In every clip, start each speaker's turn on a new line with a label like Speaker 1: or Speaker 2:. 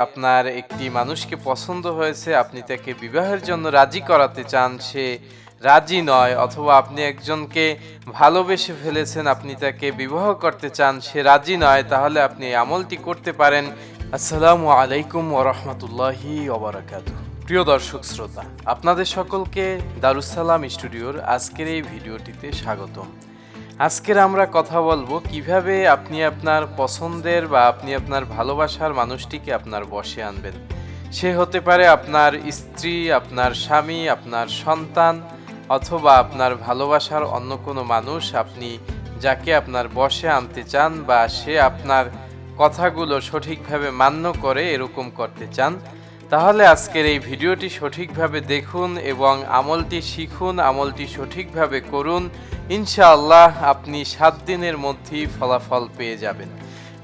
Speaker 1: আপনার একটি মানুষকে পছন্দ হয়েছে, আপনি তাকে বিবাহের জন্য রাজি করাতে চান, সে রাজি নয়, অথবা আপনি একজনকে ভালোবেসে ফেলেছেন, আপনি তাকে বিবাহ করতে চান, সে রাজি নয়, তাহলে আপনি এই আমলটি করতে পারেন। আসসালামু আলাইকুম ওয়া রাহমাতুল্লাহি ওয়া বারাকাতুহু। প্রিয় দর্শক শ্রোতা, আপনাদের সকলকে দারুসালাম স্টুডিওর আজকের এই ভিডিওটিতে স্বাগতম। আজকের আমরা কথা বলবো কিভাবে আপনি আপনার পছন্দের বা আপনি আপনার ভালোবাসার মানুষটিকে আপনার বশে আনবেন। সে হতে পারে আপনার স্ত্রী, আপনার স্বামী, আপনার সন্তান, অথবা আপনার ভালোবাসার অন্য কোনো মানুষ, আপনি যাকে আপনার বশে আনতে চান বা সে আপনার কথাগুলো সঠিকভাবে মান্য করে এরকম করতে চান। তাহলে আজকের এই ভিডিওটি সঠিকভাবে দেখুন এবং আমলটি শিখুন, আমলটি সঠিকভাবে করুন। ইনশাআল্লাহ আপনি 7 দিনের মধ্যেই ফলাফল পেয়ে যাবেন।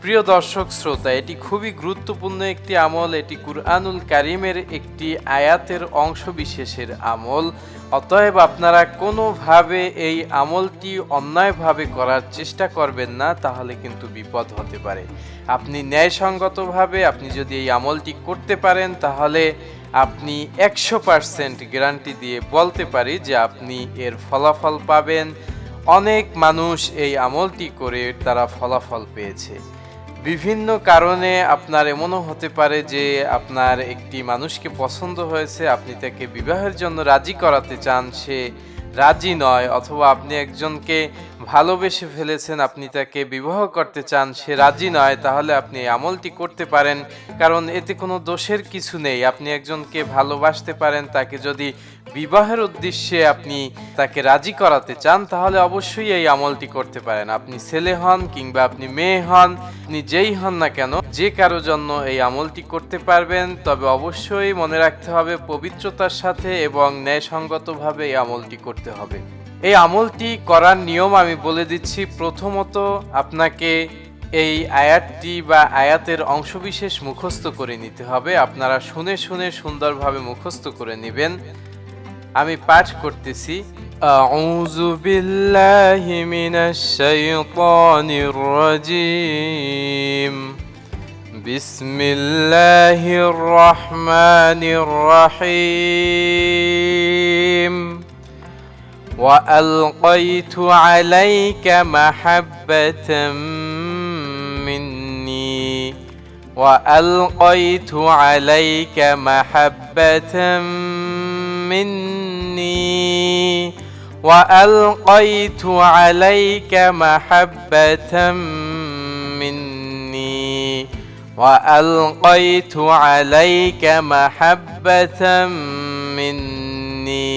Speaker 1: প্রিয় দর্শক শ্রোতা, এটি খুবই গুরুত্বপূর্ণ একটি আমল। এটি কুরআনুল কারীমের একটি আয়াতের অংশ বিশেষের আমল। অতএব আপনারা কোনোভাবে এই আমলটি অন্যায়ভাবে করার চেষ্টা করবেন না, তাহলে কিন্তু বিপদ হতে পারে। আপনি ন্যায়সঙ্গতভাবে আপনি যদি এই আমলটি করতে পারেন, তাহলে আপনি 100% গ্যারান্টি দিয়ে বলতে পারি যে আপনি এর ফলাফল পাবেন। অনেক মানুষ এই আমলটি করে তারা ফলাফল পেয়েছে। বিভিন্ন কারণে আপনার এমনও হতে পারে যে আপনার একটি মানুষকে পছন্দ হয়েছে, আপনি তাকে বিবাহের জন্য রাজি করাতে চান, সে রাজি নয়, অথবা আপনি একজনকে ভালোবেসে ফেলেছেন, আপনি তাকে বিবাহ করতে চান, সে রাজি নয়, তাহলে আপনি এই আমলটি করতে পারেন। কারণ এতে কোনো দোষের কিছু নেই। আপনি একজনকে ভালোবাসতে পারেন, তাকে যদি বিবাহের উদ্দেশ্যে আপনি তাকে রাজি করাতে চান, তাহলে অবশ্যই এই আমলটি করতে পারেন। আপনি ছেলে হন কিংবা আপনি মেয়ে হন, আপনি যেই হন না কেন, যে কারো জন্য এই আমলটি করতে পারবেন। তবে অবশ্যই মনে রাখতে হবে পবিত্রতার সাথে এবং ন্যায়সঙ্গতভাবে এই আমলটি করতে হবে। এই আমলটি করার নিয়ম আমি বলে দিচ্ছি। প্রথমত আপনাকে এই আয়াতটি বা আয়াতের অংশবিশেষ মুখস্থ করে নিতে হবে। আপনারা শুনে শুনে সুন্দরভাবে মুখস্থ করে নেবেন। আমি পাঠ করতেছি। আউযু বিল্লাহি মিনাশ শাইতানির রাজীম। বিসমিল্লাহির রহমানির রহিম। وألقيت عليك محبة مني وألقيت عليك محبة مني وألقيت عليك محبة مني وألقيت عليك محبة مني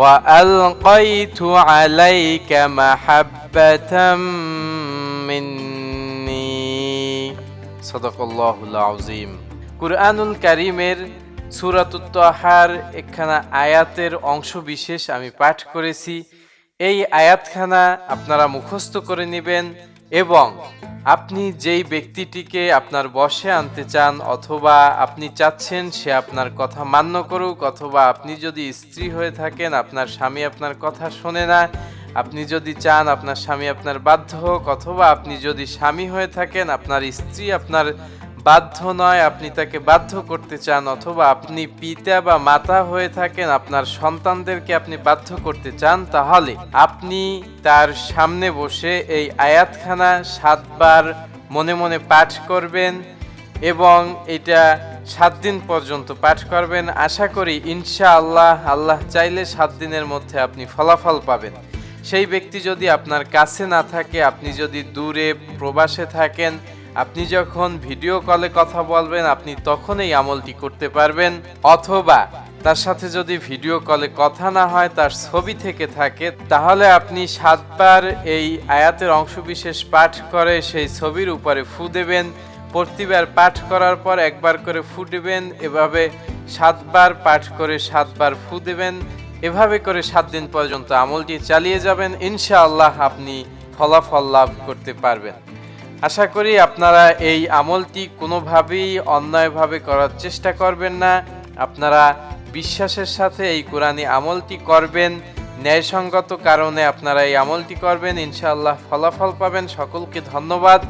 Speaker 1: وألقيت عليك محبة مني صدق الله العظيم। কুরআনুল কারীমের সূরাতুত তাহার একখানা আয়াতের অংশ বিশেষ আমি পাঠ করেছি। এই আয়াতখানা আপনারা মুখস্থ করে নেবেন এবং আপনি যেই ব্যক্তিটিকে আপনার বশে আনতে চান, অথবা আপনি চাচ্ছেন সে আপনার কথা মান্য করুক, অথবা আপনি যদি স্ত্রী হয়ে থাকেন, আপনার স্বামী আপনার কথা শোনে না, আপনি যদি চান আপনার স্বামী আপনার বাধ্য হোক, অথবা আপনি যদি স্বামী হয়ে থাকেন, আপনার স্ত্রী আপনার বাধ্য নয়, আপনি তাকে বাধ্য করতে চান, অথবা আপনি পিতা বা মাতা হয়ে থাকেন, আপনার সন্তানদেরকে আপনি বাধ্য করতে চান, তাহলে আপনি তার সামনে বসে এই আয়াতখানা 7 বার মনে মনে পাঠ করবেন এবং এটা 7 দিন পর্যন্ত পাঠ করবেন। আশা করি ইনশাআল্লাহ, আল্লাহ চাইলে 7 দিনের মধ্যে আপনি ফলাফল পাবেন। সেই ব্যক্তি যদি আপনার কাছে না থাকে, আপনি যদি দূরে প্রবাসে থাকেন, আপনি যখন ভিডিও কলে কথা বলবেন, আপনি তখন এই আমলটি করতে পারবেন। অথবা তার সাথে যদি ভিডিও কলে কথা না হয়, তার ছবি থেকে থাকে, তাহলে আপনি 7 বার এই আয়াতের অংশবিশেষ পাঠ করে সেই ছবির উপরে ফু দেবেন। প্রতিবার পাঠ করার পর একবার করে ফু দেবেন। এভাবে 7 বার পাঠ করে 7 বার ফু দেবেন। এভাবে করে 7 দিন পর্যন্ত আমলটি চালিয়ে যাবেন। ইনশাআল্লাহ আপনি ফলাফল লাভ করতে পারবেন। আশা করি আপনারা এই আমলটি কোনোভাবেই অন্যায়ভাবে করার চেষ্টা করবেন না। আপনারা বিশ্বাসের সাথে এই কোরআনী আমলটি করবেন, ন্যায়সঙ্গত কারণে আপনারা এই আমলটি করবেন, ইনশাআল্লাহ ফলাফল পাবেন। সকলকে ধন্যবাদ।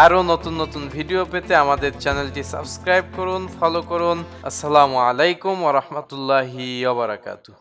Speaker 1: আরও নতুন নতুন ভিডিও পেতে আমাদের চ্যানেলটি সাবস্ক্রাইব করুন, ফলো করুন। আসসালামু আলাইকুম ওয়া রাহমাতুল্লাহি ওয়া বারাকাতুহু।